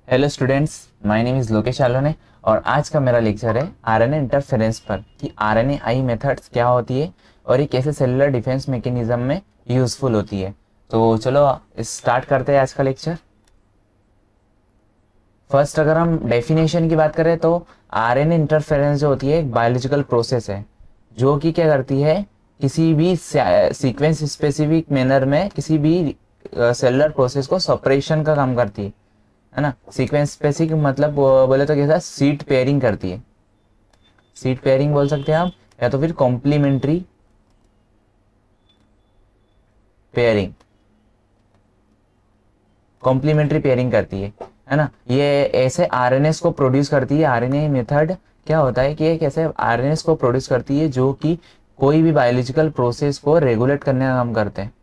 Hello students, my name is Lokesh आलोने और आज का मेरा लेक्चर है आरएनए इंटरफेरेंस पर कि आरएनए आई मेथड्स क्या होती है और ये कैसे सेलुलर डिफेंस मैकेनिज्म में यूज़फुल होती है। तो चलो स्टार्ट करते हैं आज का लेक्चर। फर्स्ट अगर हम डेफिनेशन की बात करें तो आरएनए इंटरफेरेंस जो होती है एक बायोलॉजिकल प्रोसेस है जो कि क्या करती है, किसी भी सीक्वेंस स्पेसिफिक मैनर में किसी भी सेलुलर प्रोसेस को सपरेशन का काम करती है ना। सीक्वेंस स्पेसिफिक मतलब बोले तो कैसा सीट पेयरिंग करती है, सीट पेयरिंग बोल सकते हैं आप, या तो फिर कॉम्प्लीमेंट्री पेयरिंग, कॉम्प्लीमेंट्री पेयरिंग करती है ना। ये ऐसे आरएनएस को प्रोड्यूस करती है। आरएनए मेथड क्या होता है कि एक ऐसे आरएनएस को प्रोड्यूस करती है जो कि कोई भी बायोलॉजिकल प्रोसेस को रेगुलेट करने का काम करते हैं,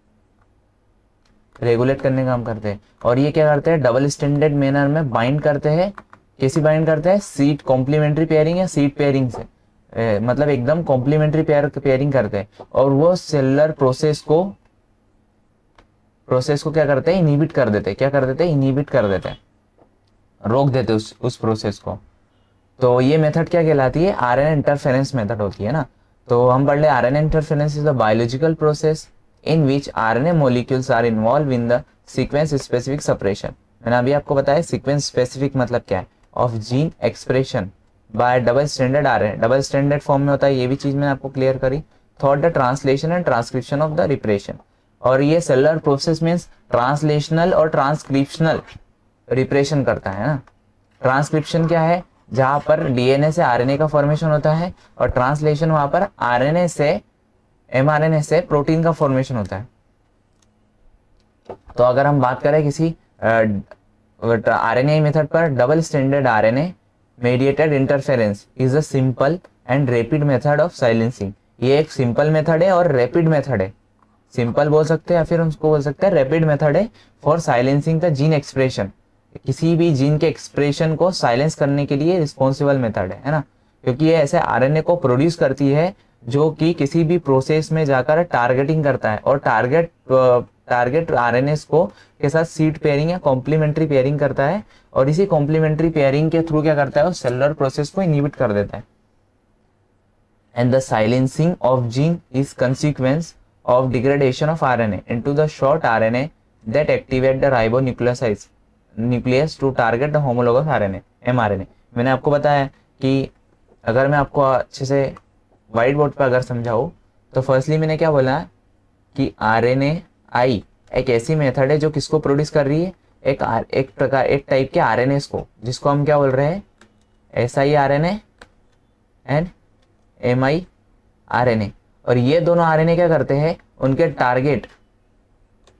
रेगुलेट करने का काम करते हैं। और ये क्या करते हैं, डबल स्टैंडर्ड मैनर में बाइंड करते हैं। कैसी बाइंड करते हैं, सीट कॉम्प्लीमेंट्री पेयरिंग या सीट पेयरिंग से मतलब एकदम कॉम्प्लीमेंट्री पेयरिंग करते हैं। और वो सेलुलर प्रोसेस को क्या करते हैं, इनहिबिट कर देते हैं। क्या कर देते हैं, इनहिबिट कर देते हैं, रोक देते उस प्रोसेस को। तो ये मेथड क्या कहलाती है, आरएनए इंटरफेरेंस मेथड होती है ना। तो हम पढ़ ले RNA interference is the biological process in which RNA molecules are involved in the sequence specific separation। मैंने अभी आपको बताया sequence specific मतलब क्या है, of gene expression by double stranded RNA। double stranded form में होता है, ये भी चीज मैंने आपको क्लियर करी। thought the translation and transcription of the repression। और ये सेलुलर प्रोसेस मीन्स ट्रांसलेशनल और ट्रांसक्रिप्शनल रिप्रेशन करता है ना। ट्रांसक्रिप्शन क्या है, जहां पर डीएनए से आरएनए का फॉर्मेशन होता है, और ट्रांसलेशन वहां पर आरएनए से एमआरएनए से प्रोटीन का फॉर्मेशन होता है। तो अगर हम बात करें किसी आरएनए मेथड पर, double standard RNA mediated interference is a simple and rapid method of silencing. ये एक सिंपल मेथड है और रैपिड मेथड है। सिंपल बोल सकते हैं या फिर उसको बोल सकते हैं रैपिड मेथड है for silencing the gene expression. किसी भी जीन के एक्सप्रेशन को साइलेंस करने के लिए रिस्पॉन्सिबल मेथड है ना। क्योंकि ये ऐसे आरएनए को प्रोड्यूस करती है जो कि किसी भी प्रोसेस में जाकर टारगेटिंग करता है, और टारगेट आरएनएस को के साथ सीट पेयरिंग या कॉम्प्लीमेंट्री पेयरिंग करता है। और इसी कॉम्प्लीमेंट्री पेयरिंग के थ्रू क्या करता है, वो सेलुलर प्रोसेस को इनहिबिट कर देता है। And the silencing of gene is consequence of degradation of RNA into the short RNA that activate the ribonucleoside nucleus to target the homologous RNA mRNA. मैंने आपको बताया कि अगर मैं आपको अच्छे से व्हाइट बोर्ड पर अगर समझाऊं तो फर्स्टली मैंने क्या बोला कि आरएनए आई एक ऐसी मेथड है जो किसको प्रोड्यूस कर रही है, एक टाइप के आरएनएस को, जिसको हम क्या बोल रहे हैं, SI RNA and MI RNA. और ये दोनों आरएनए क्या करते हैं, उनके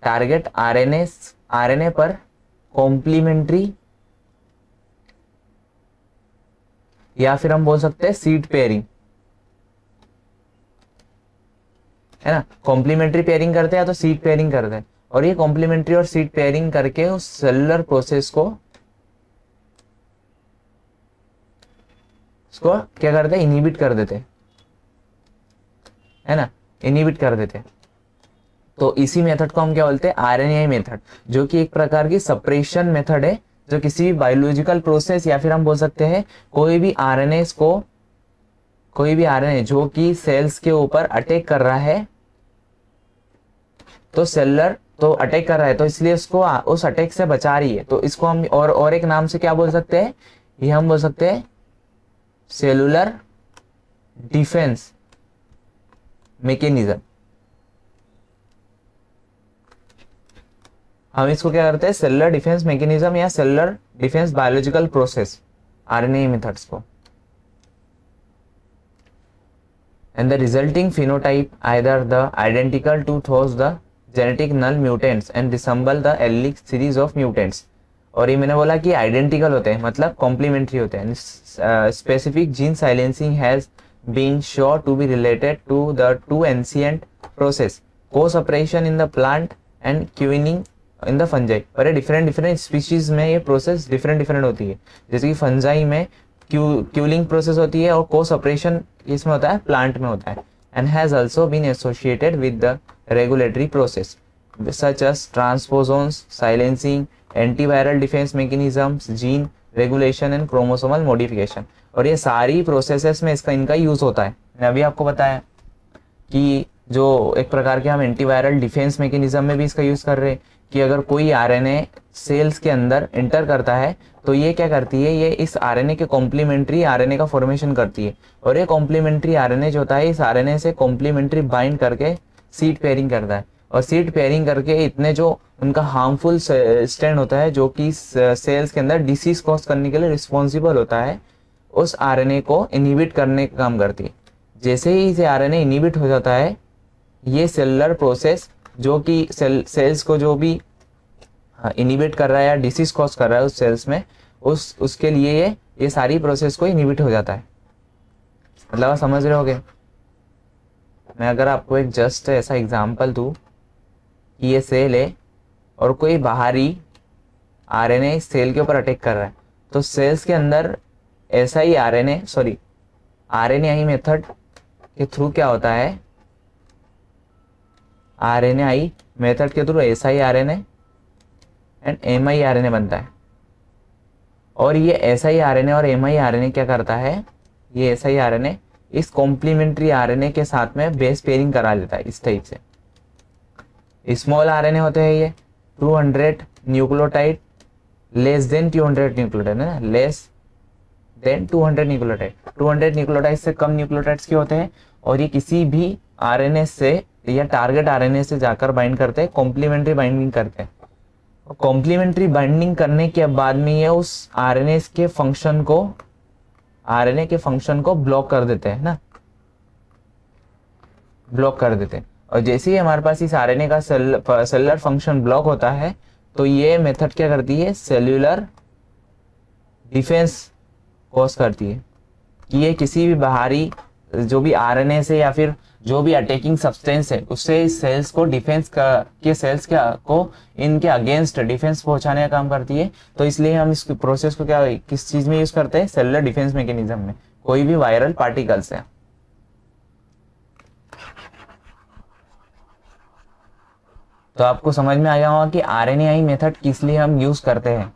टारगेट आरएनए पर कॉम्प्लीमेंट्री या फिर हम बोल सकते हैं सीट पेयरिंग, है ना। कॉम्प्लीमेंट्री पेयरिंग करते हैं या तो सीट पेयरिंग करते हैं। और ये कॉम्प्लीमेंट्री और सीट पेयरिंग करके उस सेलुलर प्रोसेस को क्या करते हैं, इनहिबिट कर देते हैं, है ना, इनहिबिट कर देते हैं। तो इसी मेथड को हम क्या बोलते हैं, आरएनए मेथड, जो कि एक प्रकार की सप्रेशन मेथड है, जो किसी भी बायोलॉजिकल प्रोसेस या फिर हम बोल सकते हैं कोई भी आरएनए जो कि सेल्स के ऊपर अटैक कर रहा है, तो सेलुलर तो अटैक कर रहा है तो इसलिए उसको उस अटैक से बचा रही है। तो इसको हम और एक नाम से क्या बोल सकते हैं, ये हम बोल सकते हैं सेलुलर डिफेंस मैकेनिज्म। हम इसको क्या करते हैं, सेलुलर डिफेंस मैकेनिज्म या cellular defence biological process, RNA methods को। And the resulting phenotype either the identical to those the genetic null mutants and resemble the allelic series of mutants। और ये मैंने बोला कि आइडेंटिकल होते हैं मतलब कॉम्प्लीमेंट्री होते हैं। Specific gene silencing has been sure to be related to the two ancient process, co separation in the plant and quelling in the fungi. और ये डिफरेंट स्पीशीज में ये प्रोसेस डिफरेंट होती है। जैसे कि फंजाई में क्यूलिंग प्रोसेस होती है और को सेपरेशन इसमें होता है, प्लांट में होता है। And has also been associated with the regulatory process such as transposons, silencing, antiviral defence mechanisms, gene regulation and chromosomal modification. और ये सारी प्रोसेसेस में इसका इनका यूज होता है। मैंने अभी आपको बताया कि जो एक प्रकार के हम एंटीवायरल डिफेंस मैकेनिज्म में भी इसका यूज कर रहे हैं कि अगर कोई आरएनए सेल्स के अंदर इंटर करता है तो ये क्या करती है, ये इस आरएनए के कॉम्प्लीमेंट्री आरएनए का फॉर्मेशन करती है। और ये कॉम्प्लीमेंट्री आरएनए जो होता है इस आरएनए से कॉम्प्लीमेंट्री बाइंड करके सीट पेयरिंग करता है। और सीट पेयरिंग करके इतने जो उनका हार्मफुल स्टैंड होता है जो कि सेल्स के अंदर डिसीज कॉज करने के लिए रिस्पॉन्सिबल होता है, उस आरएनए को इनहिबिट करने का काम करती है। जैसे ही इसे आरएनए इनहिबिट हो जाता है, ये सेलुलर प्रोसेस जो कि सेल्स को जो भी इनहिबिट कर रहा है या डिसीज कॉज कर रहा है उस सेल्स में, उसके लिए ये सारी प्रोसेस को इनहिबिट हो जाता है। मतलब आप समझ रहे होगे। मैं अगर आपको एक जस्ट ऐसा एग्जांपल दूं कि ये सेल है और कोई बाहरी आरएनए इस सेल के ऊपर अटैक कर रहा है, तो सेल्स के अंदर ऐसा ही आरएनए मेथड के थ्रू क्या होता है, आरएनए मेथड के थ्रू siRNA एंड mRNA बनता है। और ये siRNA और mRNA क्या करता है, ये siRNA इस कॉम्प्लीमेंट्री आरएनए के साथ में बेस पेयरिंग करा लेता है इस टाइप से। स्मॉल आरएनए होते हैं ये 200 न्यूक्लियोटाइड लेस देन 200 न्यूक्लियोटाइड है ना, लेस देन 200 न्यूक्लियोटाइड। 200 न्यूक्लियोटाइड से कम न्यूक्लियोटाइड्स के होते हैं और ये किसी भी आरएनए से या टारगेट आरएनए से जाकर बाइंड करते हैं, कॉम्प्लीमेंट्री बाइंडिंग करते हैं। और कॉम्प्लीमेंट्री बाइंडिंग करने के बाद में ये उस आरएनए के फंक्शन को ब्लॉक कर देते हैं ना, ब्लॉक कर देते हैं। और जैसे ही हमारे पास इस आरएनए का सेलुलर फंक्शन ब्लॉक होता है तो ये मेथड क्या करती है, सेल्यूलर डिफेंस कॉज करती है कि ये किसी भी बाहरी जो भी आरएनए से या फिर जो भी अटैकिंग सब्सटेंस है उससे सेल्स को डिफेंस के सेल्स को इनके अगेंस्ट डिफेंस पहुंचाने का काम करती है। तो इसलिए हम इस प्रोसेस को क्या किस चीज में यूज करते हैं, सेलुलर डिफेंस मैकेनिज्म में, कोई भी वायरल पार्टिकल्स है। तो आपको समझ में आया होगा कि आरएनए मेथड किस लिए हम यूज करते हैं।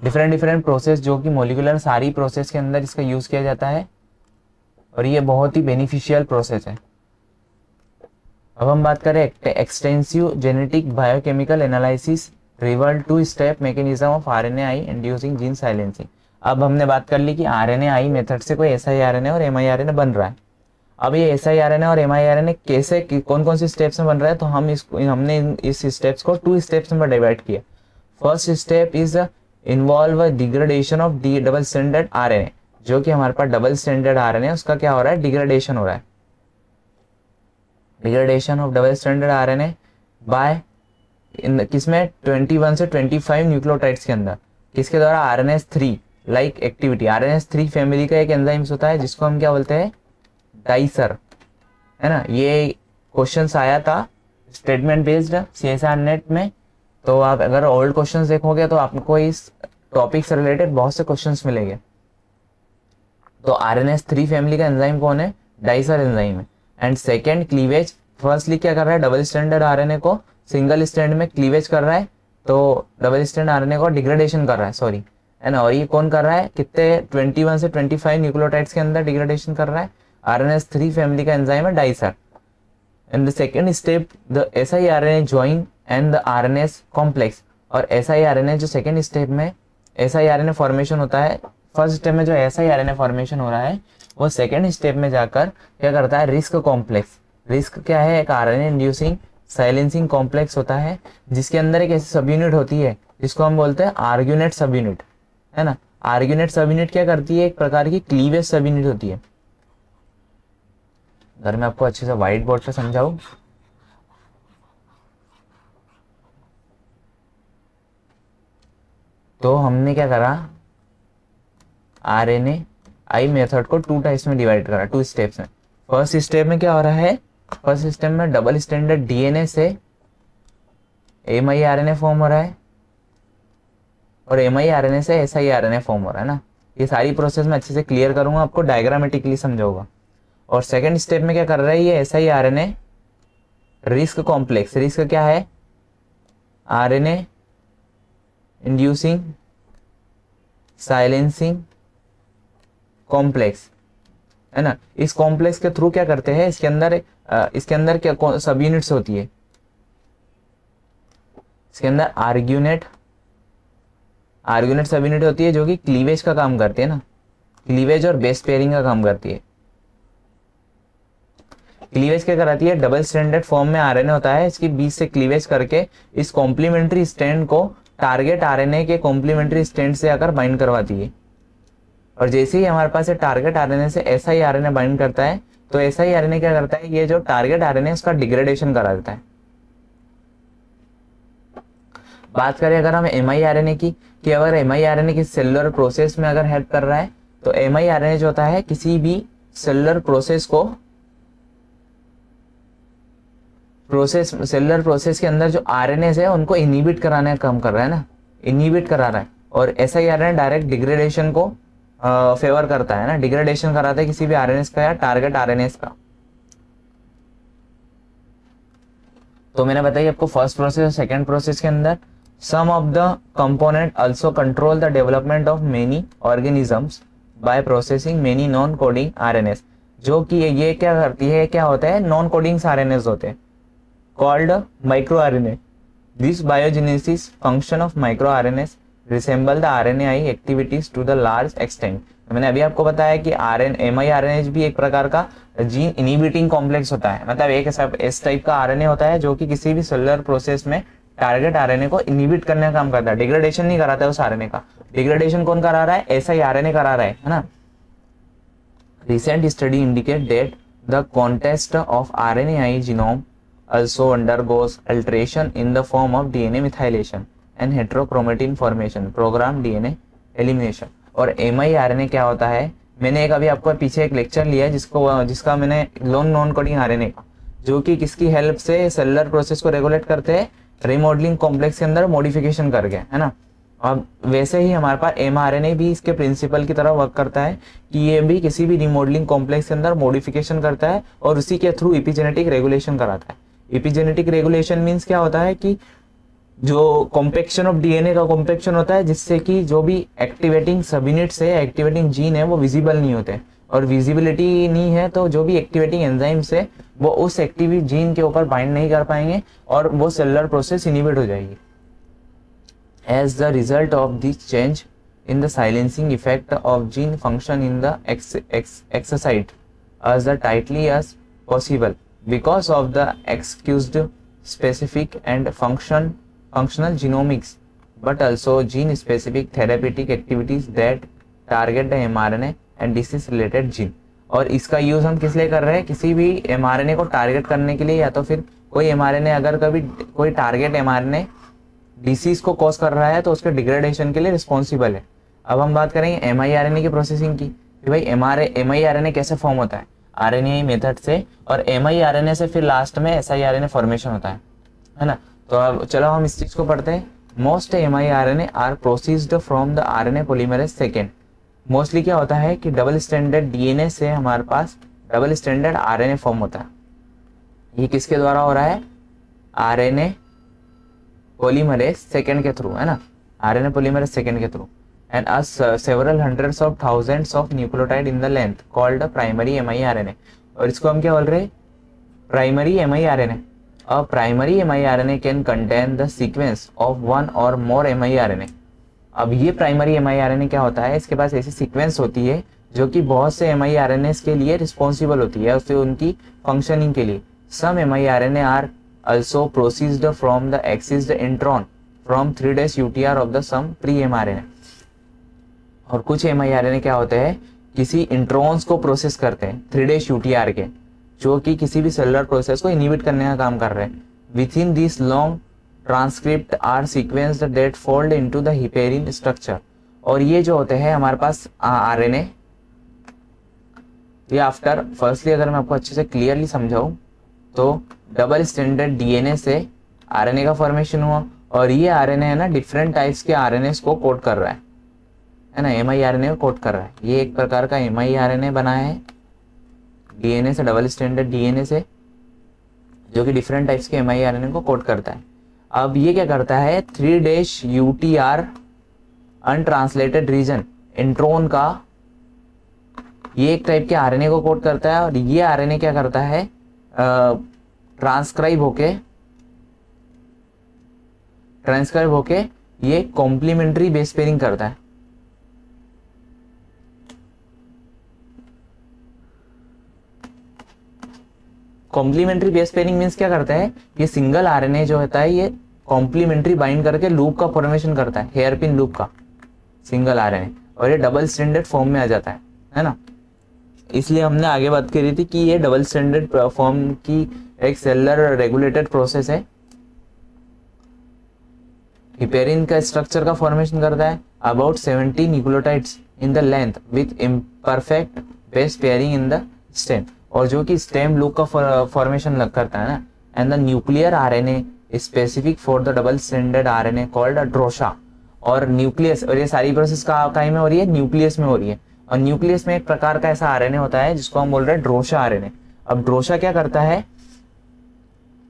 डिफरेंट प्रोसेस जो कि मोलिकुलर सारी प्रोसेस के अंदर इसका यूज किया जाता है और ये बहुत ही बेनिफिशियल प्रोसेस है। अब हम बात करें extensive genetic biochemical analysis revealed two step mechanism of RNA inducing gene silencing. अब हमने बात कर ली कि आरएनए मेथड से कोई siRNA और mRNA बन रहा है। अब ये siRNA और mRNA कैसे कौन कौन से स्टेप्स में बन रहा है, तो हमने इस स्टेप्स को 2 स्टेप्स में डिवाइड किया। First step is involve degradation of double stranded RNA, जो कि हमारे पास डबल स्ट्रैंडेड आरएनए उसका क्या हो रहा है, डिग्रेडेशन हो रहा है। Degradation of double stranded RNA by किसमें 21 से 25 न्यूक्लियोटाइड्स के अंदर, किसके द्वारा, RNase3 like activity. RNase3 family का एक एंजाइम्स होता है जिसको हम क्या बोलते हैं, डाइसर, है ना। ये क्वेश्चंस आया था स्टेटमेंट बेस्ड CSR नेट में, तो आप अगर ओल्ड क्वेश्चंस देखोगे तो आपको इस टॉपिक से रिलेटेड बहुत से क्वेश्चंस मिलेंगे। तो RNase3 फैमिली का एंजाइम कौन है, डाइसर एंजाइम है। एंड सेकेंड क्लीवेज, फर्स्टली क्या कर रहा है, डबल स्ट्रैंडेड आरएनए को सिंगल स्ट्रैंड में क्लीवेज कर रहा है, तो डबल स्ट्रैंड आरएनए को डिग्रेडेशन कर रहा है, सॉरी, है ना। और ये कौन कर रहा है, कितने 21 से 25 न्यूक्लियोटाइड्स के अंदर डिग्रेडेशन कर रहा है, RNase3 फैमिली का एंजाइम है dicer. And the second step the siRNA join and the RNase complex. और siRNA जो सेकेंड स्टेप में siRNA फॉर्मेशन होता है, फर्स्ट स्टेप में जो siRNA फॉर्मेशन हो रहा है वो सेकेंड स्टेप में जाकर क्या करता है, रिस्क कॉम्प्लेक्स। रिस्क क्या है, एक RNA इंड्यूसिंग साइलेंसिंग कॉम्प्लेक्स होता है जिसके अंदर एक ऐसी सब यूनिट होती है जिसको हम बोलते हैं आर्ग्यूनेट सब यूनिट, है ना। आर्ग्यूनेट सब यूनिट क्या करती है, एक प्रकार की क्लीवेज सब यूनिट होती है। अगर मैं आपको अच्छे से व्हाइट बोर्ड पे समझाऊं, तो हमने क्या करा, RNA मेथड को 2 टाइप्स में डिवाइड करा, 2 स्टेप्स में। फर्स्ट स्टेप में क्या हो रहा है, फर्स्ट स्टेप में डबल स्टैंडर्ड DNA से mRNA फॉर्म हो रहा है और mRNA से siRNA फॉर्म हो रहा है ना। ये सारी प्रोसेस मैं अच्छे से क्लियर करूंगा, आपको डायग्रामेटिकली समझाऊंगा। और सेकंड स्टेप में क्या कर रहा है, ये siRNA रिस्क कॉम्प्लेक्स। रिस्क क्या है, RNA इंड्यूसिंग साइलेंसिंग कॉम्प्लेक्स, है ना। इस कॉम्प्लेक्स के थ्रू क्या करते हैं, इसके अंदर क्या सब यूनिट्स होती है, इसके अंदर आर्ग्यूनेट सब यूनिट होती है जो कि क्लीवेज का काम करती है ना, क्लीवेज और बेस पेयरिंग का काम करती है। क्लीवेज क्या कराती है, डबल स्ट्रैंडेड फॉर्म में आरएनए होता है, इसकी बीच से क्लीवेज करके इस कॉम्प्लीमेंट्री स्ट्रैंड को टारगेट आरएनए के कॉम्प्लीमेंट्री स्ट्रैंड से आकर बाइंड करवाती है। और जैसे ही हमारे पास टारगेट आरएनए से एसआई आरएनए बाइंड करता है, तो एसआई आरएनए क्या करता है, ये जो टारगेट आरएनए उसका डिग्रेडेशन करा देता है। बात करें अगर हम एमआईआरएनए की, कि अगर एमआईआरएनए की सेलुलर प्रोसेस में अगर हेल्प कर रहा है, तो एमआईआरएनए जो होता है किसी भी सेलुलर प्रोसेस के अंदर जो आरएनए है उनको इनहिबिट कराने का काम कर रहा है ना, इनहिबिट करा रहा है। और एसआईआरएनए डायरेक्ट डिग्रेडेशन को फेवर करता है ना, डिग्रेडेशन कराता है किसी भी आरएनए का या टारगेट आरएनए का। तो मैंने बताया आपको फर्स्ट प्रोसेस और सेकंड प्रोसेस के अंदर some of the component also control the development of many organisms by processing many non coding RNAs, जो कि ये क्या करती है, क्या होता है, नॉन कोडिंग आरएनएस होते हैं called micro RNA. This biogenesis function of micro RNAs resemble the RNAi activities to the large extent. मैंने अभी आपको बताया कि एमआईआरएनए भी एक प्रकार का जीन इनहिबिटिंग कॉम्प्लेक्स होता है, मतलब एक इस टाइप का आरएनए होता है जो कि किसी भी सेलुलर प्रोसेस में टारगेट आरएनए को इनहिबिट करने का काम करता है, डिग्रेडेशन नहीं कराता है उस आरएनए का। डिग्रेडेशन कौन करा रहा है, एसआईआरएनए करा रहा है ना। Recent study indicate that the contest of RNAi genome also undergoes alteration in the form of DNA methylation and heterochromatin formation, program DNA elimination। और mRNA क्या होता है, मैंने एक अभी आपको पीछे एक लेक्चर लिया है जिसका मैंने नॉन कोडिंग आरएनए का, जो कि किसकी हेल्प से सेलुलर प्रोसेस को रेगुलेट करते हैं, रिमॉडलिंग कॉम्प्लेक्स के अंदर मॉडिफिकेशन करके, है ना। अब वैसे ही हमारे पास mRNA भी इसके प्रिंसिपल की तरह वर्क करता है कि ये भी किसी भी रिमॉडलिंग कॉम्प्लेक्स के अंदर मॉडिफिकेशन करता है और उसी के थ्रू एपिजेनेटिक रेगुलेशन कराता है। एपिजेनेटिक रेगुलेशन मींस क्या होता है कि जो कॉम्पेक्शन ऑफ डीएनए का कॉम्पेक्शन होता है, जिससे कि जो भी एक्टिवेटिंग सबयूनिट्स है, एक्टिवेटिंग जीन है, वो विजिबल नहीं होते, और विजिबिलिटी नहीं है तो जो भी एक्टिवेटिंग एंजाइम्स है वो उस एक्टिव जीन के ऊपर बाइंड नहीं कर पाएंगे और वो सेलुलर प्रोसेस इनहिबिट हो जाएगी। As the result of this change in the silencing effect of gene function in the exercise as tightly as possible because of the excused specific and functional genomics, but also gene specific therapeutic activities that target the mRNA and disease related gene। और इसका use हम किस लिए कर रहे हैं, किसी भी mRNA को टारगेट करने के लिए, या तो फिर कोई mRNA अगर कभी कोई टारगेट mRNA डिसीज को कॉज कर रहा है तो उसके डिग्रेडेशन के लिए रिस्पॉन्सिबल है। अब हम बात करेंगे mRNA की प्रोसेसिंग की, कि भाई mRNA कैसे फॉर्म होता है, RNA मेथड से, और mRNA से फिर लास्ट में siRNA फॉर्मेशन होता है ना। तो अब चलो हम इस चीज को पढ़ते हैं। Most mRNA are processed from the RNA polymerase second. Mostly क्या होता है कि डबल स्टैंडर्ड DNA से हमारे पास डबल स्टैंडर्ड RNA फॉर्म होता है। ये किसके द्वारा हो रहा है, RNA पॉलीमरेज सेकेंड के थ्रू, है ना, RNA पॉलीमरेज सेकेंड के through. and as several hundreds of thousands of nucleotide in the length called primary miRNA। और इसको हम क्या बोल रहे हैं, primary miRNA। A primary miRNA can contain the sequence of one or more miRNA। अब ये प्राइमरी miRNA क्या होता है, इसके पास ऐसी सीक्वेंस होती है जो कि बहुत से miRNAs के लिए रिस्पॉन्सिबल होती है, उससे उनकी फंक्शनिंग के लिए। Some miRNA are also processed from the excised intron from 3' UTR of the some pre-mRNA। और कुछ mRNA क्या होते हैं, किसी इंट्रॉन्स को प्रोसेस करते हैं 3' UTR के, जो कि किसी भी सेलुलर प्रोसेस को इनहिबिट करने का काम कर रहे हैं। Within this long transcript are sequenced that fold into the हिपेरिन स्ट्रक्चर। और ये जो होते हैं हमारे पास RNA, ये आफ्टर फर्स्टली अगर मैं आपको अच्छे से क्लियरली समझाऊं तो डबल स्टैंडर्ड DNA से RNA का फॉर्मेशन हुआ, और ये RNA है ना डिफरेंट टाइप्स के RNAs को कोड कर रहा है ना, miRNA को कोड कर रहा है। ये एक प्रकार का miRNA बना है DNA से, डबल स्टैंडर्ड DNA से, जो कि डिफरेंट टाइप्स के miRNA को कोड करता है। अब ये क्या करता है, 3' UTR अनट्रांसलेटेड रीजन इंट्रोन का, ये एक टाइप के आरएनए को कोड करता है, और ये आरएनए क्या करता है, ट्रांसक्राइब होके ये कॉम्प्लीमेंट्री बेस पेयरिंग करता है। कॉम्प्लीमेंट्री बेस पेयरिंग मीन्स क्या करता है, ये सिंगल आरएनए जो होता है ये कॉम्प्लीमेंट्री बाइंड करके लूप का फॉर्मेशन करता है, हेयर पिन लूप का सिंगल आरएनए, और ये डबल स्ट्रैंडेड फॉर्म में आ जाता है ना। इसलिए हमने आगे बात करी थी कि ये डबल स्ट्रैंडेड फॉर्म की एक सेलुलर रेगुलेटेड प्रोसेस है। हिपेरिन का स्ट्रक्चर का फॉर्मेशन करता है, about 70 nucleotides in the length with imperfect base pairing in the stem, और जो कि स्टेम लूप का फॉर्मेशन करता है ना। And the nuclear RNA specific for the double stranded RNA called Drosha, और न्यूक्लियस, और ये सारी प्रोसेस कहीं में हो रही है, न्यूक्लियस में हो रही है, और न्यूक्लियस में एक प्रकार का ऐसा आरएनए होता है जिसको हम बोल रहे हैं ड्रोशा आरएनए। अब ड्रोशा क्या करता है,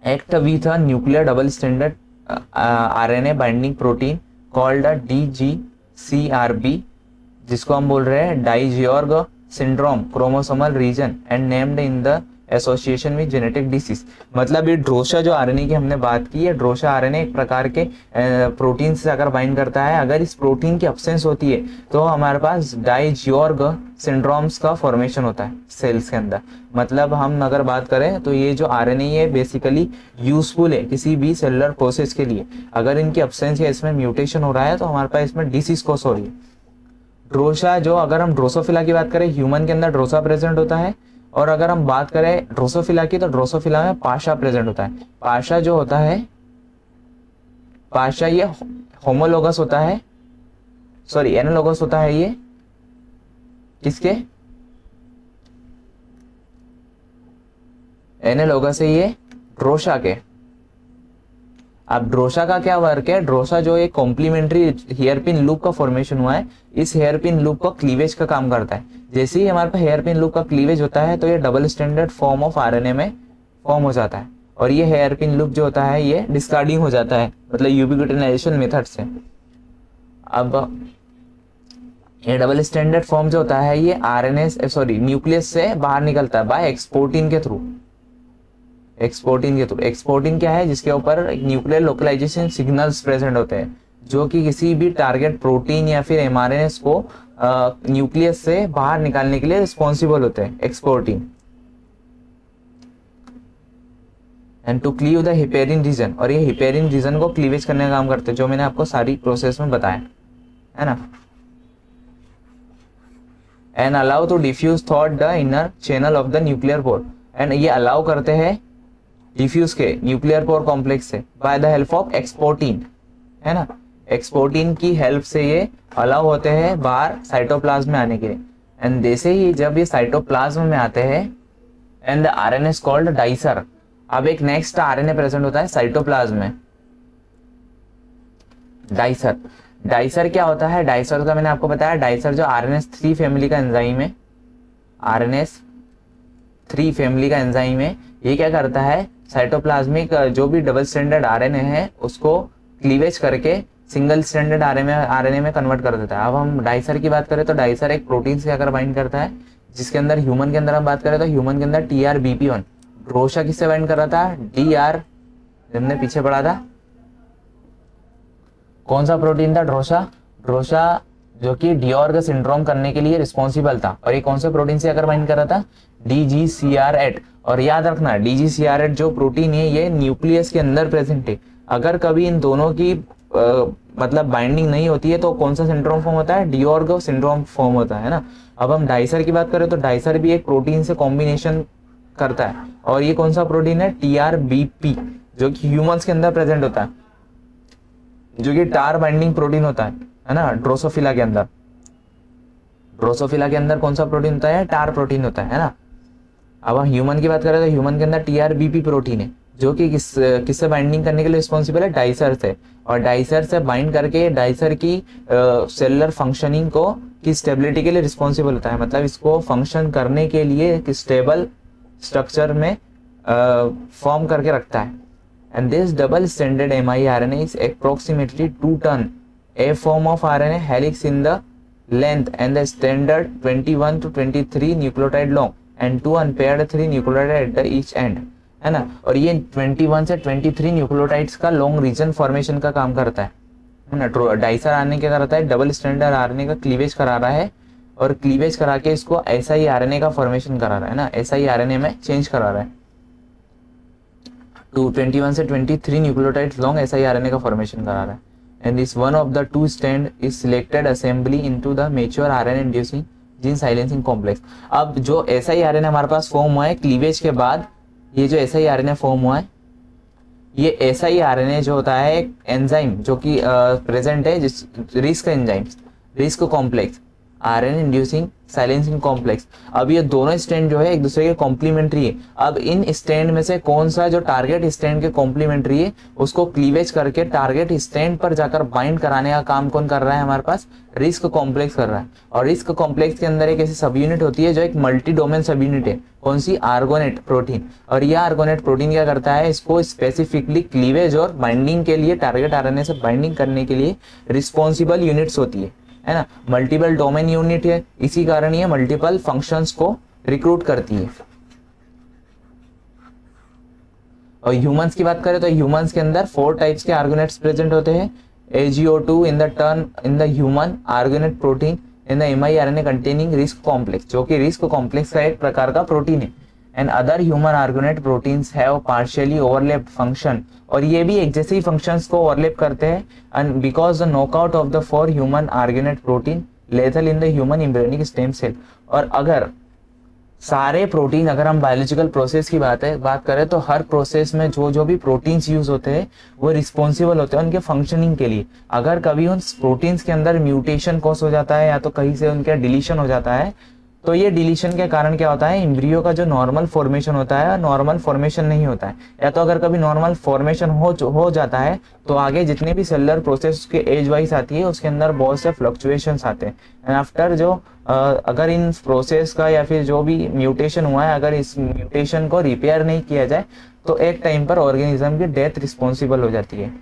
act with a nuclear double stranded RNA binding protein called DGCRB, जिसको हम बोल रहे हैं DiGeorge syndrome chromosomal region and named in the association with genetic disease. मतलब ये ड्रोशा जो आरएनए की हमने बात की है, ड्रोशा आरएनए एक प्रकार के प्रोटीन से अगर बाइंड करता है, अगर इस प्रोटीन की एब्सेंस होती है तो हमारे पास डाइजियोर्ग सिंड्रोम्स का फॉर्मेशन होता है सेल्स के अंदर। मतलब हम अगर बात करें तो ये जो आरएनए ये बेसिकली यूजफुल है किसी भी सेलुलर प्रोसेस के लिए। अगर इनकी एब्सेंस या इसमें म्यूटेशन हो रहा है तो हमारे पास इसमें डिसीज कॉज हो रही है। ड्रोशा जो, अगर हम ड्रोसोफिला की बात करें, ह्यूमन के अंदर ड्रोसा प्रेजेंट होता है, और अगर हम बात करें ड्रोसोफिला की तो ड्रोसोफिला में पाशा प्रेजेंट होता है। पाशा जो होता है, पाशा ये होमोलोगस होता है, सॉरी एनालोगस होता है, ये किसके, एनालोगस है ये ड्रोशा के। अब ड्रोशा का क्या वर्क है, ड्रोशा जो एक कॉम्प्लीमेंट्री हेयर पिन लूप का फॉर्मेशन हुआ है, इस हेयर पिन लूप का क्लीवेज का काम करता है। जैसे ही हमारे पास हेयर पिन लूप का क्लीवेज होता है तो ये double standard form of RNA में फॉर्म हो जाता है, और ये हेयर पिन लूप जो होता है ये डिस्कार्डिंग हो जाता है, मतलब यूबिक्विटिनाइजेशन मेथड से। अब ये डबल स्टैंडर्ड फॉर्म जो होता है ये आरएनए सॉरी न्यूक्लियस से बाहर निकलता है बाय एक्सपोर्टिन के थ्रू। एक्सपोर्टिन क्या है, जिसके ऊपर न्यूक्लियर लोकलाइजेशन सिग्नल्स प्रेजेंट होते हैं, जो कि किसी भी टारगेट प्रोटीन या फिर एमआरएनए को न्यूक्लियस से बाहर निकालने के लिए रिस्पॉन्सिबल होते हैं, exportin. And to cleave the हिपेरिन रीजन, और ये हिपेरिन रीजन को क्लीवेज करने का काम करते हैं, जो मैंने आपको सारी प्रोसेस में बताया है ना। And allow to diffuse through the inner channel of the nuclear pore, and ये अलाउ करते हैं डिफ्यूज के न्यूक्लियर पोर कॉम्प्लेक्स से by the help of exportin, है ना। एक्सपोर्टिन की हेल्प से ये अलाउ होते हैं बाहर साइटोप्लाज्म में आने के लिए। एंड जैसे ही जब ये साइटोप्लाज्म में आते हैं, and the RNA is called dicer. अब एक नेक्स्ट आरएनए प्रेजेंट होता है साइटोप्लाज्म में, डाइसर। डाइसर क्या होता है, डाइसर का मैंने आपको बताया, डाइसर जो RNase3 फैमिली का एंजाइम है, RNase3 फैमिली का एंजाइम है, ये क्या करता है, साइटोप्लाज्मिक जो भी डबल स्ट्रैंडेड आरएनए है उसको क्लीवेज करके सिंगल स्ट्रैंडेड आरएनए में कन्वर्ट कर देता है। अब हम डाइसर की बात करें तो डाइसर एक प्रोटीन से अगर बाइंड करता है, जिसके अंदर ह्यूमन के अंदर हम बात करें तो ह्यूमन के अंदर TRBP1। ड्रोशा किससे बाइंड कर रहा था, DR, हमने पीछे पढ़ा था, कौन सा प्रोटीन था, ड्रोशा जो कि डियोर्ग सिंड्रोम करने के लिए रिस्पॉन्सिबल था, और ये कौन से प्रोटीन से अगर बाइंड कर रहा था, DGCR8। और याद रखना DGCR8 जो प्रोटीन है ये न्यूक्लियस के अंदर प्रेजेंट है। अगर कभी इन दोनों की मतलब बाइंडिंग नहीं होती है तो कौन सा सिंड्रोम फॉर्म होता है, डियोर्ग सिंड्रोम फॉर्म होता है ना। अब हम डाइसर की बात करें तो डाइसर भी एक प्रोटीन से कॉम्बिनेशन करता है, और ये कौन सा प्रोटीन है, TRBP, जो कि ह्यूमंस के अंदर प्रेजेंट होता है, जो कि टार बाइंडिंग प्रोटीन होता है ना। ड्रोसोफिला के अंदर कौन सा प्रोटीन होता है, टार प्रोटीन होता है ना। अब हम ह्यूमन की बात करें तो ह्यूमन के अंदर TRBP प्रोटीन है, जो कि किससे बाइंडिंग करने के लिए रिस्पॉन्सिबल है, डाइसर से। और डाइसर से बाइंड करके डाइसर की सेलुलर फंक्शनिंग को की स्टेबिलिटी के लिए रिस्पॉन्सिबल होता है, मतलब इसको फंक्शन करने के लिए एक स्टेबल स्ट्रक्चर में फॉर्म करके रखता है। and this double stranded miRNA is approximately 2 ton. A form of RNA helix in the length and the standard 21 to 23 nucleotide long and 2 unpaired 3 nucleotide at the each end, है ना। और ये 21 से 23 nucleotides का long reason formation का काम करता है ना। डाइसर आरएनए क्या करता है, डबल स्ट्रैंडेड आरएनए का क्लीवेज करा रहा है और क्लीवेज करा के इसको एसआई आरएनए का फॉर्मेशन करा रहा है ना, एसआई आरएनए में चेंज करा रहा है। 21 से 23 न्यूक्लियोटाइड्स लॉन्ग एसआई आरएनए का फॉर्मेशन करा रहा है। And this one of the two strand is selected assembly into the mature RNA inducing gene silencing complex. अब जो एसआई आरएनए हमारे पास फॉर्म हुआ है क्लीवेज के बाद, ये जो एसआई आरएनए फॉर्म हुआ है, ये एसआई आरएनए जो होता है एक एंजाइम जो कि प्रेजेंट है, जिस risk enzyme, risk complex, RNA inducing silencing complex. अब ये दोनों स्टैंड जो है एक दूसरे के कॉम्प्लीमेंट्री है। अब इन स्टैंड में से कौन सा जो टारगेट स्टैंड के कॉम्प्लीमेंट्री है उसको क्लीवेज करके टारगेट स्टैंड पर जाकर बाइंड कराने का काम कौन कर रहा है, हमारे पास रिस्क कॉम्प्लेक्स कर रहा है। और रिस्क कॉम्प्लेक्स के अंदर एक ऐसी सब यूनिट होती है जो एक मल्टी डोमेन सब यूनिट है, कौन सी, आर्गोनेट प्रोटीन। और यह आर्गोनेट प्रोटीन क्या करता है, इसको स्पेसिफिकली क्लीवेज और बाइंडिंग के लिए, टारगेट आरएनए से बाइंडिंग करने के लिए रिस्पॉन्सिबल यूनिट्स होती है ना। मल्टीपल डोमेन यूनिट है, इसी कारण ये मल्टीपल फंक्शंस को रिक्रूट करती है। और ह्यूमंस की बात करें तो ह्यूमंस के अंदर 4 टाइप्स के आर्गोनेट्स प्रेजेंट होते हैं। AGO2 in the turn in the human argonaute protein in the miRNA containing RISC complex, जो कि रिस्क कॉम्प्लेक्स का एक प्रकार का प्रोटीन है। And other human argonaute proteins have partially overlapped function, और ये भी एक जैसे ही फंक्शंस को ओवरलैप करते हैं। And because the knockout of the 4 human argonaute protein lethal in the human embryonic stem cell. और अगर सारे प्रोटीन, अगर हम बायोलॉजिकल प्रोसेस की बात करें तो हर प्रोसेस में जो भी प्रोटीन्स यूज होते हैं वो रिस्पॉन्सिबल होते हैं उनके फंक्शनिंग के लिए। अगर कभी उन प्रोटीन्स के अंदर म्यूटेशन कॉज हो जाता है या तो कहीं से उनका डिलीशन हो जाता है, तो ये डिलीशन के कारण क्या होता है, एम्ब्रियो का जो नॉर्मल फॉर्मेशन होता है नॉर्मल फॉर्मेशन नहीं होता है। या तो अगर कभी नॉर्मल फॉर्मेशन हो जाता है तो आगे जितने भी सेलुलर प्रोसेस के एज वाइज आती है उसके अंदर बहुत से फ्लक्चुएशंस आते हैं। एंड आफ्टर जो अगर इन प्रोसेस का या फिर जो भी म्यूटेशन हुआ है, अगर इस म्यूटेशन को रिपेयर नहीं किया जाए तो एक टाइम पर ऑर्गेनिज्म की डेथ रिस्पॉन्सिबल हो जाती है।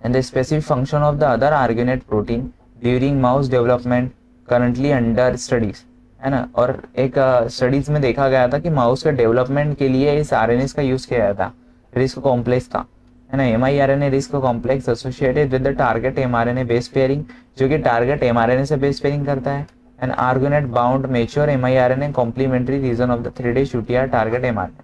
And the specific function of the other argonaute protein during mouse development currently under studies, है ना। और एक स्टडीज में देखा गया था कि माउस के डेवलपमेंट के लिए इस आरएनए का यूज किया गया था, रिस्क कॉम्प्लेक्स था, है ना। miRNA RISC complex associated with the target mRNA base pairing, जो कि टारगेट mRNA से बेस पेयरिंग करता है। And argonaute bound mature miRNA complementary region of the 3' UTR target mRNA।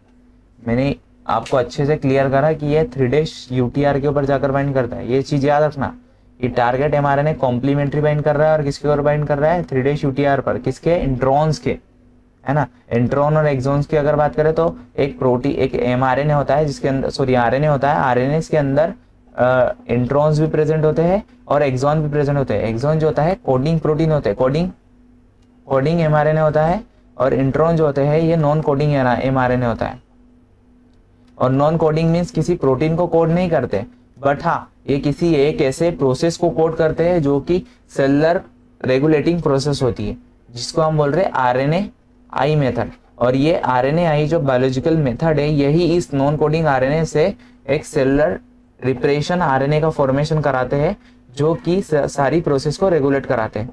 मैंने आपको अच्छे से क्लियर करा कि ये 3' UTR के ऊपर जाकर बाइंड करता है। ये चीज याद रखना, ये टारगेट mRNA कॉम्प्लीमेंट्री बाइंड कर रहा है और किसके ऊपर बाइंड कर रहा है, 3' UTR पर, किसके, इंट्रॉन्स के, है ना। इंट्रॉन और एक्सॉन्स की अगर बात करें तो एक प्रोटीन, एक mRNA होता है जिसके अंदर, सॉरी RNA होता है, RNA के अंदर इंट्रॉन्स भी प्रेजेंट होते हैं और एक्सॉन भी प्रेजेंट होते हैं। एक्सॉन जो होता है कोडिंग प्रोटीन होते हैं, कोडिंग mRNA होता है, और इंट्रॉन जो होते हैं ये नॉन कोडिंग mRNA होता है। और नॉन कोडिंग मीन्स किसी प्रोटीन को कोड नहीं करते, बट हाँ ये किसी एक ऐसे प्रोसेस को कोड करते हैं जो कि सेलुलर रेगुलेटिंग प्रोसेस होती है, जिसको हम बोल रहे हैं RNAi मेथड। और ये RNAi जो बायोलॉजिकल मेथड है, यही इस नॉन कोडिंग RNA से एक सेलुलर रिप्रेशन RNA का फॉर्मेशन कराते हैं, जो कि सारी प्रोसेस को रेगुलेट कराते हैं।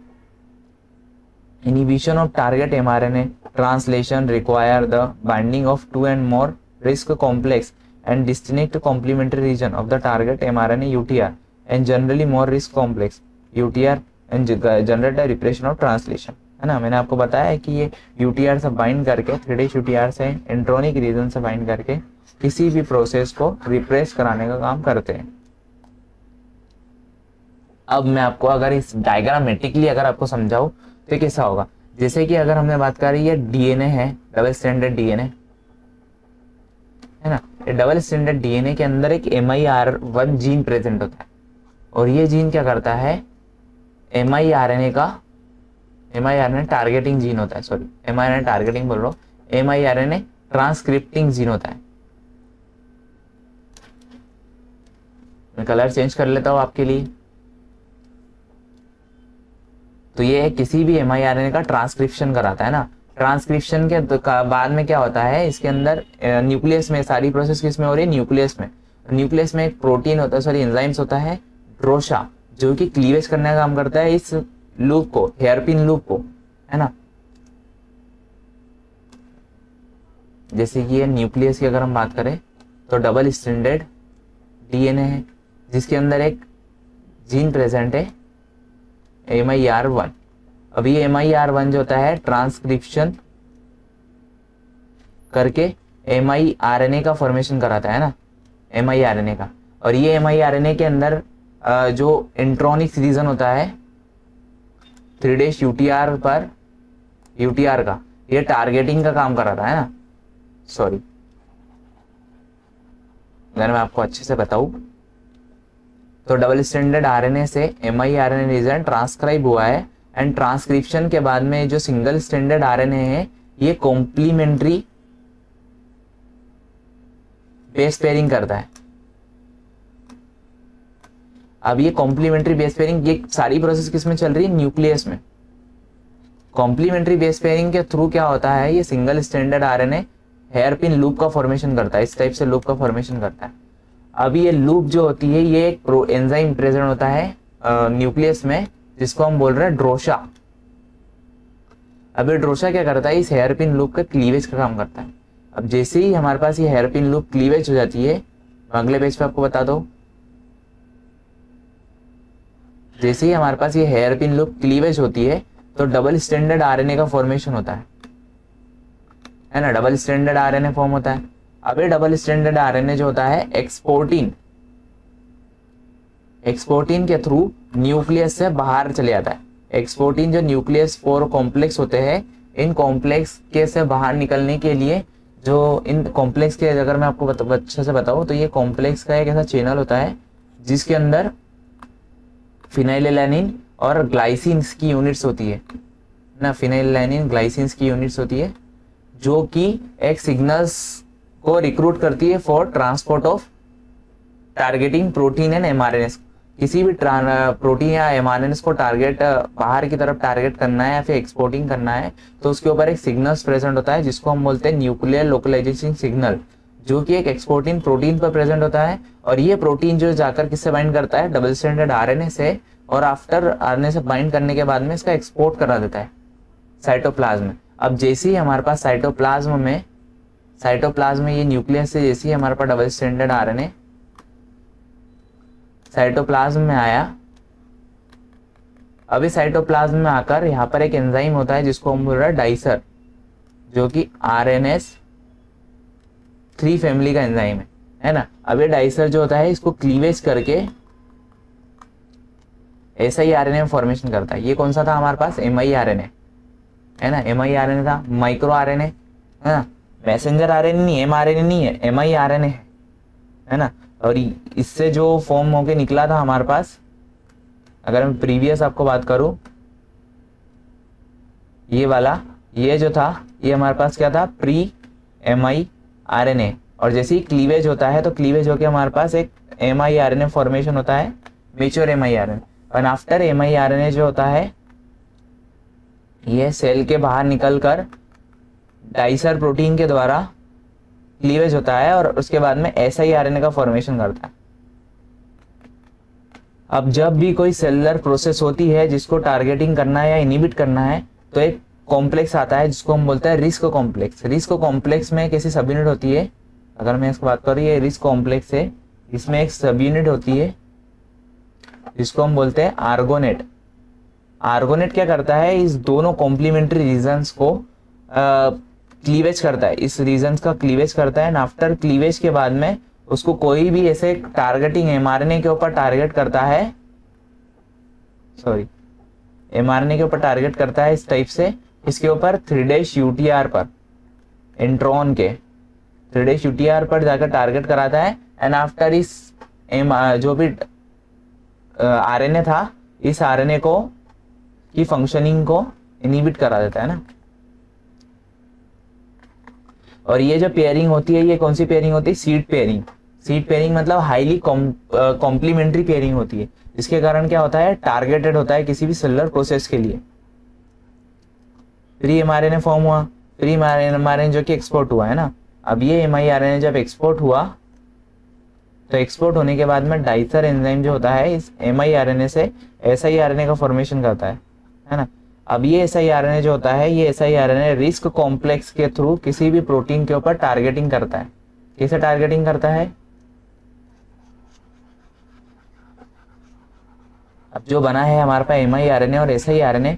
Inhibition of target mRNA translation require the binding of 2 and more risk complex and distinct complementary region of the target mRNA UTR and generally more risk complex UTR and generate a repression of translation, है ना। मैंने आपको बताया है कि ये UTR से bind करके, 3' UTR से इंट्रोनिक रीजन से बाइंड करके किसी भी प्रोसेस को रिप्रेस कराने का काम करते हैं। अब मैं आपको अगर इस डायग्रामेटिकली अगर आपको समझाऊं तो कैसा होगा, जैसे कि अगर हमने बात करी ये DNA है, डबल स्ट्रैंडेड DNA, है ना। ये डबल स्ट्रैंडेड DNA के अंदर एक MIR1 जीन प्रेजेंट होता है, और ये जीन क्या करता है, miRNA टारगेटिंग जीन होता है, सॉरी miRNA टारगेटिंग बोल रहा हूँ, miRNA ट्रांसक्रिप्टिंग जीन होता है। मैं कलर चेंज कर लेता हूँ आपके लिए। तो ये किसी भी miRNA का ट्रांसक्रिप्शन कराता है ना, ट्रांसक्रिप्शन के बाद में क्या होता है, इसके अंदर न्यूक्लियस में सारी प्रोसेस किस में हो रही है, न्यूक्लियस में। न्यूक्लियस में एक प्रोटीन होता है, सॉरी एंजाइम्स होता है ड्रोशा, जो कि क्लीवेज करने का काम करता है इस लूप को, हेयरपिन लूप को, है ना। जैसे कि ये न्यूक्लियस की अगर हम बात करें तो डबल स्ट्रैंडेड डीएनए है, जिसके अंदर एक जीन प्रेजेंट है MIR1। अभी MIR1 जो होता है ट्रांसक्रिप्शन करके mRNA का फॉर्मेशन कराता है ना, mRNA का। और ये mRNA के अंदर जो इंट्रोनिक्स रीजन होता है 3' UTR का, ये टारगेटिंग का काम कराता है ना। सॉरी, अगर मैं आपको अच्छे से बताऊं तो डबल स्ट्रैंडेड RNA से mRNA रीजन ट्रांसक्राइब हुआ है, एंड ट्रांसक्रिप्शन के बाद में जो सिंगल स्ट्रैंडेड RNA है ये कॉम्प्लीमेंट्री बेस पेयरिंग करता है। अब ये कॉम्प्लीमेंट्री बेस पेयरिंग, ये सारी प्रोसेस किस में चल रही है, न्यूक्लियस में। कॉम्प्लीमेंट्री बेस पेयरिंग के थ्रू क्या होता है, ये single stranded RNA hairpin loop का फॉर्मेशन करता है, इस टाइप से लूप का फॉर्मेशन करता है। अब ये लूप जो होती है ये एक एंजाइम प्रेजेंट होता है न्यूक्लियस में, जिसको हम बोल रहे हैं ड्रोशा। अब ये ड्रोशा क्या करता है, इस हेयरपिन लूप का क्लीवेज का काम करता है। अब जैसे ही हमारे पास ये हेयरपिन लूप क्लीवेज हो जाती है, अगले पेज पे आपको बता दो, जैसे ही हमारे पास ये हेयरपिन लूप क्लीवेज होती है तो डबल स्ट्रैंडेड RNA का फॉर्मेशन होता है ना, डबल स्ट्रैंडेड RNA फॉर्म होता है। अब ये डबल स्ट्रैंडेड RNA जो होता है एक्सपोर्टिन के थ्रू न्यूक्लियस से बाहर चले जाता है। एक्सपोर्टिन जो न्यूक्लियस 4 कॉम्प्लेक्स होते हैं, इन कॉम्प्लेक्स के से बाहर निकलने के लिए, जो इन कॉम्प्लेक्स के अगर मैं आपको अच्छे से बताऊं तो ये कॉम्प्लेक्स का एक ऐसा चैनल होता है जिसके अंदर फिनाइलैलानिन और ग्लाइसिन्स की यूनिट्स होती है ना, फिनाइलैलानिन ग्लाइसिन्स की यूनिट्स होती है, जो कि एक सिग्नल्स को रिक्रूट करती है for transport of targeting protein and mRNA। किसी भी प्रोटीन या mRNA को टारगेट बाहर की तरफ टारगेट करना है या फिर एक्सपोर्टिंग करना है, तो उसके ऊपर एक सिग्नल्स प्रेजेंट होता है जिसको हम बोलते हैं न्यूक्लियर लोकलाइजेशन सिग्नल, जो कि एक एक्सपोर्टिंग प्रोटीन पर प्रेजेंट होता है। और ये प्रोटीन जो जाकर किससे बाइंड करता है, डबल स्ट्रैंडेड RNA से, और आफ्टर RNA से बाइंड करने के बाद में इसका एक्सपोर्ट करा देता है साइटोप्लाज्म में। अब जैसे ही हमारे पास साइटोप्लाज्म में ये न्यूक्लियस से जैसे ही हमारे पास डबल स्ट्रैंडेड RNA साइटोप्लाज्म में आया, अभी साइटोप्लाज्म में आकर यहाँ पर एक एंजाइम होता है जिसको हम बोल रहे हैं डाइसर, जो कि RNase3 फैमिली का एंजाइम है ना। अब ये डाइसर जो होता है इसको क्लीवेज करके siRNA में फॉर्मेशन करता है। ये कौन सा था हमारे पास, mRNA है ना, mRNA था, माइक्रो RNA है ना, मैसेंजर RNA नहीं, mRNA नहीं है, mRNA है ना। और इससे जो फॉर्म होके निकला था हमारे पास, अगर मैं प्रीवियस आपको बात करूं, ये वाला, ये जो था ये हमारे पास क्या था, प्री mRNA। और जैसे ही क्लीवेज होता है तो क्लीवेज होके हमारे पास एक mRNA फॉर्मेशन होता है, मेच्योर mRNA। और आफ्टर mRNA जो होता है ये सेल के बाहर निकलकर डाइसर प्रोटीन के द्वारा क्लीवेज होता है और उसके बाद में siRNA का फॉर्मेशन करता है। अब जब भी कोई सेलुलर प्रोसेस होती है जिसको टारगेटिंग करना है या इनिबिट करना है, तो एक कॉम्प्लेक्स आता है जिसको हम बोलते हैं रिस्क कॉम्प्लेक्स। रिस्क कॉम्प्लेक्स में कैसी सब यूनिट होती है, अगर मैं इसको बात करूँ, ये रिस्क कॉम्प्लेक्स है, इसमें एक सब यूनिट होती है जिसको हम बोलते हैं आर्गोनेट। आर्गोनेट क्या करता है, इस दोनों कॉम्प्लीमेंट्री रीजन्स को क्लीवेज करता है, इस रीजन्स का क्लीवेज करता है। एंड आफ्टर क्लीवेज के बाद में उसको कोई भी ऐसे टारगेटिंग mRNA के ऊपर टारगेट करता है, mRNA के ऊपर टारगेट करता है इस टाइप से, इसके ऊपर 3' UTR पर, इंट्रॉन के 3' UTR पर जाकर टारगेट कराता है। एंड आफ्टर इस जो भी RNA था, इस RNA को की फंक्शनिंग को इनहिबिट करा देता है ना। और ये जो पेयरिंग होती है, ये कौन सी पेयरिंग होती है, सीड पेयरिंग। सीड पेयरिंग मतलब हाईली कॉम्प्लीमेंट्री पेयरिंग होती है, जिसके कारण क्या होता है, टारगेटेड होता है किसी भी सेलुलर प्रोसेस के लिए। प्री एमआरएनए फॉर्म हुआ, प्री एमआरएनए जो कि एक्सपोर्ट हुआ है ना। अब ये एमआईआरएनए जब एक्सपोर्ट हुआ तो एक्सपोर्ट होने के बाद में डाइसर एंजाइम जो होता है इस एमआईआरएनए से एसआईआरएनए का फॉर्मेशन करता है ना। अब ये एसआईआरएनए जो होता है, ये एसआईआरएनए रिस्क कॉम्प्लेक्स के थ्रू किसी भी प्रोटीन के ऊपर टारगेटिंग करता है। कैसे टारगेटिंग करता है? अब जो बना है हमारे पास एमआईआरएनए और एसआईआरएनए,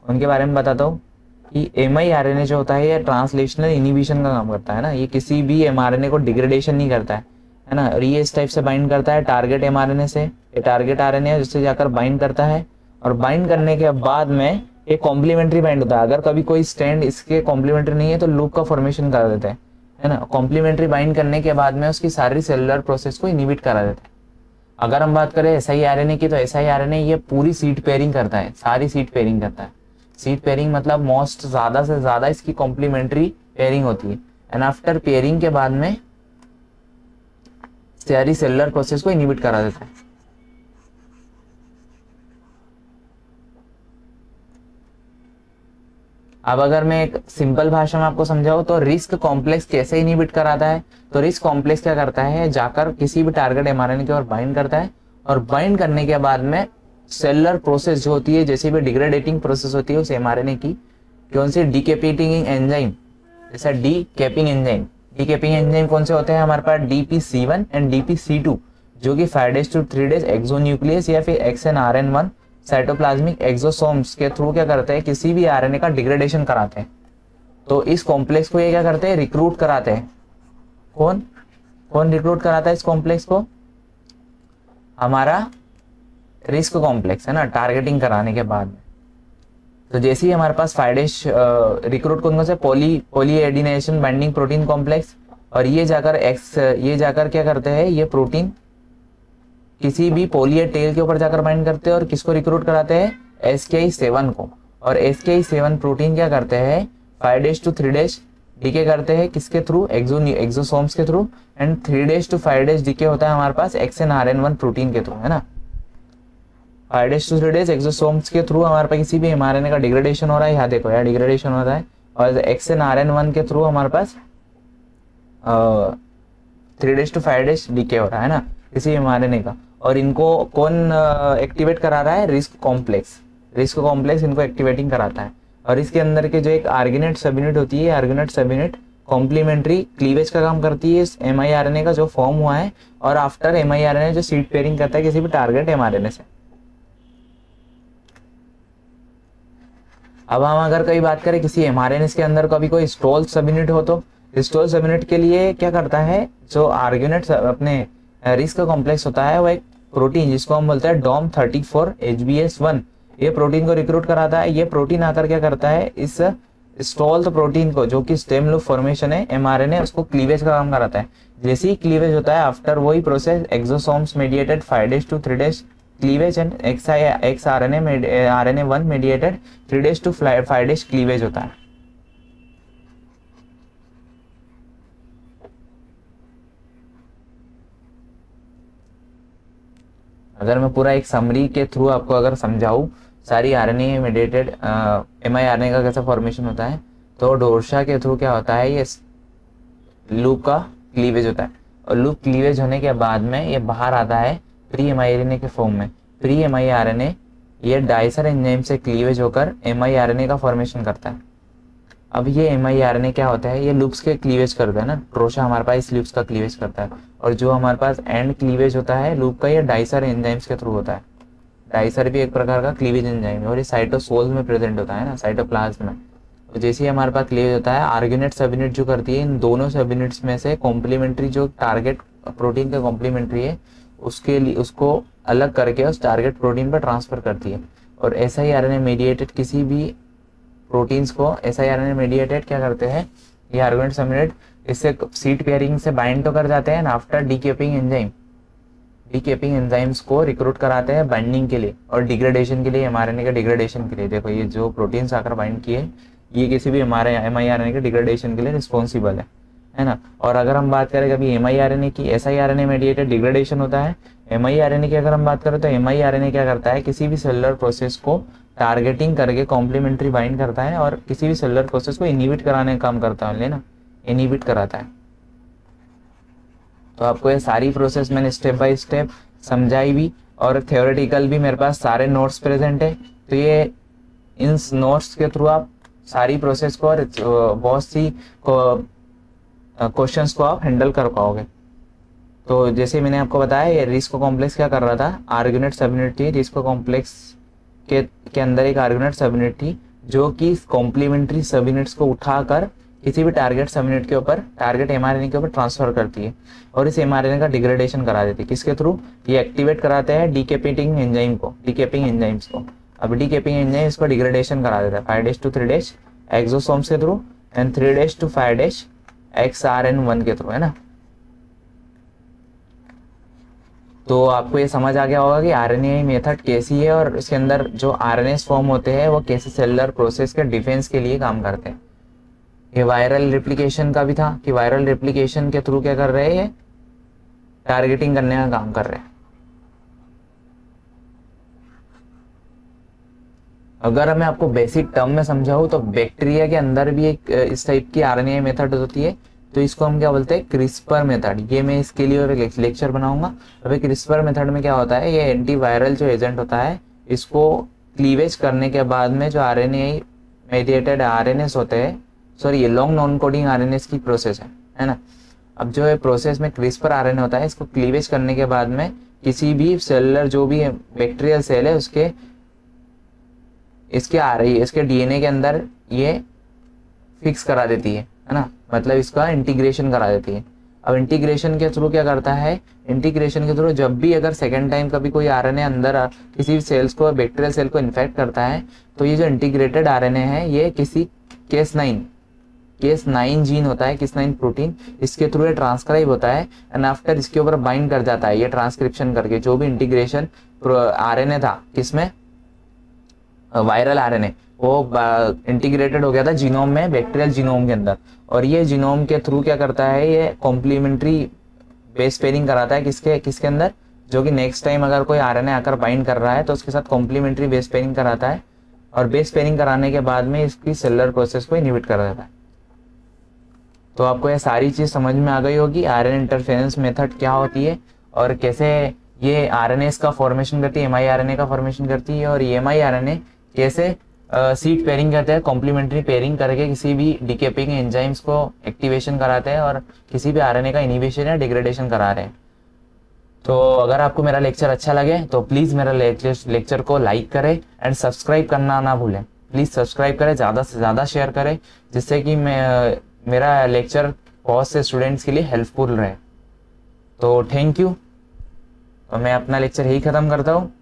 उनके बारे में बताता हूँ कि एमआईआरएनए जो होता है ये ट्रांसलेशनल इनिबिशन का काम करता है ना। ये किसी भी एमआरएनए को डिग्रेडेशन नहीं करता है ना। और ये इस टाइप से बाइंड करता है टारगेट एमआरएनए से। ये टारगेट आरएनए है जिससे जाकर बाइंड करता है, और बाइंड करने के बाद में ये कॉम्प्लीमेंट्री बाइंड होता है। अगर कभी कोई स्टैंड इसके कॉम्प्लीमेंट्री नहीं है तो लूप का फॉर्मेशन करा देते हैं, है ना। कॉम्प्लीमेंट्री बाइंड करने के बाद में उसकी सारी सेलुलर प्रोसेस को इनिबिट करा देते हैं। अगर हम बात करें एसआईआरएनए की, तो एसआईआरएनए ये पूरी सीट पेयरिंग करता है, सारी सीट पेयरिंग करता है। सीट पेयरिंग मतलब मोस्ट ज्यादा से ज्यादा इसकी कॉम्प्लीमेंट्री पेयरिंग होती है। एंड आफ्टर पेयरिंग के बाद में सारी सेलुलर प्रोसेस को इनिबिट करा देता है। अब अगर मैं एक सिंपल भाषा में आपको समझाऊं तो रिस्क कॉम्प्लेक्स कैसे इनिबिट कराता है, तो रिस्क कॉम्प्लेक्स क्या करता है, जाकर किसी भी टारगेट एमआरएनए के ओर बाइंड करता है, और बाइंड करने के बाद में सेलुलर प्रोसेस जो होती है, जैसे भी डिग्रेडेटिंग प्रोसेस होती है उस एमआरएनए की, कौन सी डीकेपिंग एंजाइम, जैसा डीकेपिंग एंजाइम। डीकेपिंग एंजाइम कौन से होते हैं हमारे पास, DPC1 एंड DPC2, जो कि 5 days to 3 days एक्सोन्यूक्लियस या फिर XNRN1 साइटोप्लाज्मिक एक्सोसोम्स के थ्रू क्या करते हैं, किसी भी आरएनए का डिग्रेडेशन कराते हैं। तो इस कॉम्प्लेक्स को ये क्या करते हैं, रिक्रूट कराते हैं। कौन कौन रिक्रूट कराता है इस कॉम्प्लेक्स को, हमारा रिस्क कॉम्प्लेक्स है ना, टारगेटिंग कराने के बाद में। तो जैसे ही हमारे पास 5 days रिक्रूट कौन से, पॉली एडिनेशन बाइंडिंग प्रोटीन कॉम्प्लेक्स, और ये जाकर क्या करते हैं, ये प्रोटीन किसी भी पोली या टेल के ऊपर जाकर बाइंड करते हैं, और किसको रिक्रूट कराते हैं, SKI7 को। और SKI7 प्रोटीन क्या करते हैं, 5 days to 3 days डीके करते हैं, किसके थ्रू, एक्सोसोम्स के थ्रू। And 3 days to 5 days decay होता है हमारे पास XNRN1 प्रोटीन के थ्रू, है ना। 5 days to 3 days एक्सोसोम्स के थ्रू हमारे पास किसी भी एमआरएनए का डिग्रेडेशन हो रहा है, यहाँ देखो यार डिग्रेडेशन हो रहा है, और XNRN1 के थ्रू हमारे पास 3 days to 5 days डीके हो रहा है ना किसी एमआरएनए का। और इनको कौन एक्टिवेट करा रहा है, रिस्क कॉम्प्लेक्स इनको एक्टिवेटिंग कराता है। और इसके अंदर के जो एक आर्गेनेट सब यूनिट होती है, आर्गेनेट सब यूनिट कॉम्प्लीमेंट्री क्लीवेज का काम करती है इस एमआईआरएनए का जो फॉर्म हुआ है, और आफ्टर एमआईआरएनए जो सीट पेयरिंग करता है किसी भी टारगेट एमआरएनए से। अब हम अगर कई बात करें किसी एमआरएनए के अंदर कभी कोई स्टॉल सब यूनिट हो, तो स्टॉल सब यूनिट के लिए क्या करता है, जो आर्गेनेट अपने रिस्क कॉम्प्लेक्स होता है, वो एक प्रोटीन जिसको हम बोलते हैं DOM34HbS1, ये प्रोटीन को रिक्रूट कराता है। ये प्रोटीन आकर क्या करता है, इस स्टॉल्ड प्रोटीन को, जो कि स्टेम लूप फॉर्मेशन है एमआरएनए, उसको क्लीवेज का काम कराता है। जैसे ही क्लीवेज होता है, आफ्टर वही process exosomes mediated 5 days to 3 days cleavage, and XRNA1 mediated 3 days to 5 days cleavage होता है। अगर मैं पूरा एक समरी के थ्रू आपको अगर समझाऊं सारी आरएनए मेडिएटेड एमआईआरएनए का कैसा फॉर्मेशन होता है, तो डोरशा के थ्रू क्या होता है, ये लूप का क्लीवेज होता है, और लूप क्लीवेज होने के बाद में ये बाहर आता है प्री एमआईआरएनए के फॉर्म में। प्री एमआईआरएनए ये डाइसर एंजाइम से क्लीवेज होकर एमआईआरएनए का फॉर्मेशन करता है। अब ये एमआईआरएनए क्या होता है, ये लूप्स के क्लीवेज करता है ना, डोरशा हमारे पास इस लूप्स का क्लीवेज करता है, और जो हमारे पास एंड क्लीवेज होता है लूप का, ये डाइसर एंजाइम्स के थ्रू होता है। डाइसर भी एक प्रकार का क्लीवेज एंजाइम है, और ये साइटोसोल्स में प्रेजेंट होता है ना, साइटोप्लाज्म में। तो जैसे ही हमारे पास क्लीवेज होता है, आर्गेनेट सब यूनिट जो करती है, इन दोनों सब यूनिट्स में से कॉम्प्लीमेंट्री जो टारगेट प्रोटीन का कॉम्प्लीमेंट्री है, उसके लिए उसको अलग करके उस टारगेट प्रोटीन पर ट्रांसफर करती है। और एसआईआरएनए मेडिएटेड किसी भी प्रोटीन्स को एसआईआरएनए मेडिएटेड क्या करते हैं, ये आर्गेनेट सब यूनिट इससे सीट पेयरिंग से बाइंड तो कर जाते हैं, आफ्टर डीकेपिंग एंजाइम्स को रिक्रूट कराते हैं बाइंडिंग के लिए और डिग्रेडेशन के लिए, एमआरएनए के डिग्रेडेशन के लिए। देखो ये जो प्रोटीन्स आकर बाइंड किए, ये किसी भी एमआईआरएनए के डिग्रेडेशन के लिए रिस्पॉन्सिबल है ना। और अगर हम बात करें कभी एमआईआरएनए की, एसआईआरएनए मेडिएटेड डिग्रेडेशन होता है, mRNA की अगर हम बात करें तो mRNA क्या करता है, किसी भी सेलुलर प्रोसेस को टारगेटिंग करके कॉम्प्लीमेंट्री बाइंड करता है और किसी भी सेलुलर प्रोसेस को इनहिबिट कराने का काम करता है, ना इनहिबिट कराता है। तो आपको ये सारी प्रोसेस मैंने स्टेप बाय स्टेप समझाई भी और थ्योरेटिकल भी मेरे पास सारे नोट्स प्रेजेंट है। तो ये इन नोट्स के थ्रू आप सारी प्रोसेस को और बहुत सी क्वेश्चंस को आप हैंडल कर पाओगे। तो जैसे मैंने आपको बताया, ये रिस्को कॉम्प्लेक्स क्या कर रहा था, आर्गुनेट सबयूनिट थी। रिस्को कॉम्प्लेक्स के अंदर एक आर्गुनेट सबयूनिट थी जो कि कॉम्प्लीमेंट्री सबयूनिट्स को उठाकर किसी भी टारगेट सबयूनिट के ऊपर, टारगेट mRNA के ऊपर ट्रांसफर करती है और इस mRNA का डिग्रेडेशन करा देती है। किसके थ्रू, ये एक्टिवेट कराते हैं डीकेपिंग एंजाइम को, डीकेपिंग एंजाइम्स को। अब डीकेपिंग एंजाइम इसको डिग्रेडेशन करा देता है 5 days to 3 days एक्सोसोम्स के थ्रू and 3 days to 5 days XRN1 के थ्रू, है ना। तो आपको ये समझ आ गया होगा कि आरएनए मेथड कैसी है और इसके अंदर जो आरएनएस फॉर्म होते हैं वो कैसे सेलुलर प्रोसेस के डिफेंस के लिए काम करते हैं। ये वायरल रेप्लिकेशन का भी था कि वायरल रेप्लिकेशन के थ्रू क्या कर रहे हैं, टारगेटिंग करने का काम कर रहे हैं। अगर मैं आपको बेसिक टर्म में समझाऊं तो बैक्टीरिया के अंदर भी एक इस टाइप की आरएनए मेथड होती है, तो इसको हम क्या बोलते हैं, क्रिस्पर मेथड। ये मैं इसके लिए और लेक्चर बनाऊंगा। अभी क्रिस्पर मेथड में क्या होता है, ये एंटीवायरल जो एजेंट होता है इसको क्लीवेज करने के बाद में जो आरएनए मेडिएटेड आरएनएस होते हैं, सॉरी ये लॉन्ग नॉन कोडिंग आरएनएस की प्रोसेस है ना। अब जो है प्रोसेस में क्रिस्पर आरएनए होता है, इसको क्लीवेज करने के बाद में किसी भी सेलुलर जो भी बैक्टीरियल सेल है उसके इसके डीएनए के अंदर ये फिक्स करा देती है ना, मतलब इसका इंटीग्रेशन करा देती है। अब इंटीग्रेशन के थ्रू क्या करता है, इंटीग्रेशन के थ्रू जब भी अगर सेकेंड टाइम कभी कोई आरएनए अंदर किसी भी सेल्स को, बैक्टीरियल सेल को इन्फेक्ट करता है, तो ये जो इंटीग्रेटेड आरएनए है ये किसी केस 9 जीन होता है, केस 9 प्रोटीन, इसके थ्रू ये ट्रांसक्राइब होता है एंड आफ्टर इसके ऊपर बाइंड कर जाता है ये ट्रांसक्रिप्शन करके। जो भी इंटीग्रेशन आरएनए था किसमें, वायरल आरएनए, वो इंटीग्रेटेड हो गया था जीनोम में, बैक्टीरियल जीनोम के अंदर। और ये जीनोम के थ्रू क्या करता है, ये कॉम्प्लीमेंट्री बेस पेयरिंग कराता है किसके अंदर, जो कि नेक्स्ट टाइम अगर कोई आरएनए आकर बाइंड कर रहा है तो उसके साथ कॉम्प्लीमेंट्री बेस पेयरिंग कराता है और बेस पेयरिंग कराने के बाद में इसकी सेलुलर प्रोसेस को इनहिबिट कर देता है। तो आपको ये सारी चीज समझ में आ गई होगी, आरएनए इंटरफेरेंस मेथड क्या होती है और कैसे ये आरएनएस का फॉर्मेशन करती है, mRNA का फॉर्मेशन करती है, और ये mRNA कैसे सीट पेयरिंग करते हैं, कॉम्प्लीमेंट्री पेयरिंग करके किसी भी डिकेपिंग एंजाइम्स को एक्टिवेशन कराते हैं और किसी भी आरएनए का इनिबिशन या डिग्रेडेशन करा रहे हैं। तो अगर आपको मेरा लेक्चर अच्छा लगे तो प्लीज़ मेरा लेक्चर को लाइक करें एंड सब्सक्राइब करना ना भूलें। प्लीज़ सब्सक्राइब करें, ज़्यादा से ज़्यादा शेयर करें, जिससे कि मेरा लेक्चर बहुत से स्टूडेंट्स के लिए हेल्पफुल रहे। तो थैंक यू। तो मैं अपना लेक्चर यही ख़त्म करता हूँ।